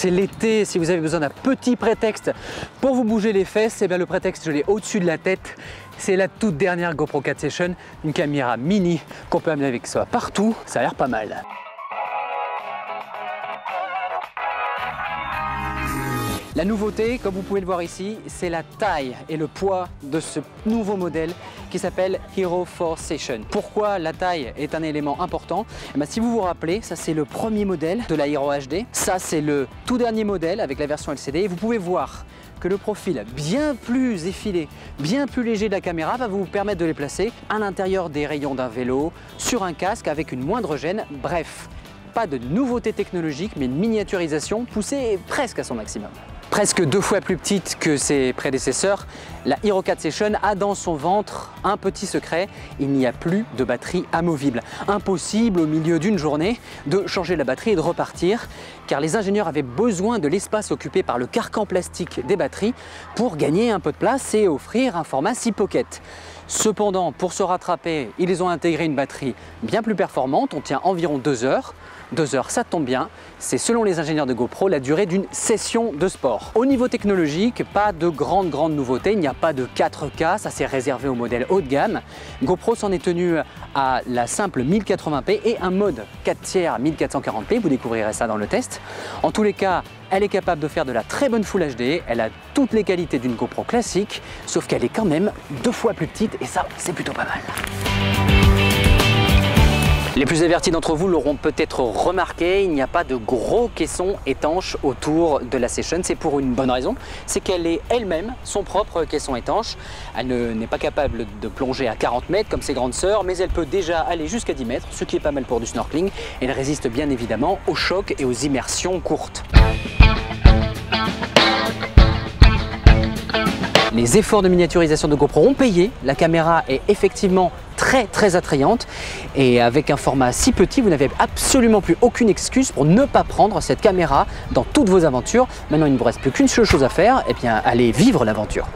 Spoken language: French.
c'est l'été, si vous avez besoin d'un petit prétexte pour vous bouger les fesses, et bien le prétexte je l'ai au-dessus de la tête. C'est la toute dernière GoPro 4 Session, une caméra mini qu'on peut amener avec soi partout, ça a l'air pas mal. La nouveauté, comme vous pouvez le voir ici, c'est la taille et le poids de ce nouveau modèle qui s'appelle Hero 4 Session. Pourquoi la taille est un élément important? Si vous vous rappelez, ça c'est le premier modèle de la Hero HD. Ça c'est le tout dernier modèle avec la version LCD. Et vous pouvez voir que le profil bien plus effilé, bien plus léger de la caméra va vous permettre de les placer à l'intérieur des rayons d'un vélo, sur un casque avec une moindre gêne. Bref, pas de nouveauté technologique, mais une miniaturisation poussée presque à son maximum. Presque 2 fois plus petite que ses prédécesseurs, la Hero 4 Session a dans son ventre un petit secret, il n'y a plus de batterie amovible. Impossible au milieu d'une journée de changer la batterie et de repartir, car les ingénieurs avaient besoin de l'espace occupé par le carcan plastique des batteries pour gagner un peu de place et offrir un format 6 pocket. Cependant, pour se rattraper, ils ont intégré une batterie bien plus performante, on tient environ 2 heures. 2 heures, ça tombe bien, c'est selon les ingénieurs de GoPro la durée d'une session de sport. Au niveau technologique, pas de grandes nouveautés, il n'y a pas de 4K, ça c'est réservé au modèle haut de gamme. GoPro s'en est tenu à la simple 1080p et un mode 4/3 1440p, vous découvrirez ça dans le test. En tous les cas, elle est capable de faire de la très bonne Full HD, elle a toutes les qualités d'une GoPro classique, sauf qu'elle est quand même 2 fois plus petite et ça, c'est plutôt pas mal. Les plus avertis d'entre vous l'auront peut-être remarqué, il n'y a pas de gros caisson étanche autour de la Session. C'est pour une bonne raison, c'est qu'elle est elle-même son propre caisson étanche. Elle n'est pas capable de plonger à 40 mètres comme ses grandes sœurs, mais elle peut déjà aller jusqu'à 10 mètres, ce qui est pas mal pour du snorkeling. Elle résiste bien évidemment aux chocs et aux immersions courtes. Les efforts de miniaturisation de GoPro ont payé, la caméra est effectivement très attrayante et avec un format si petit, vous n'avez absolument plus aucune excuse pour ne pas prendre cette caméra dans toutes vos aventures. Maintenant, il ne vous reste plus qu'une seule chose à faire, et bien aller vivre l'aventure.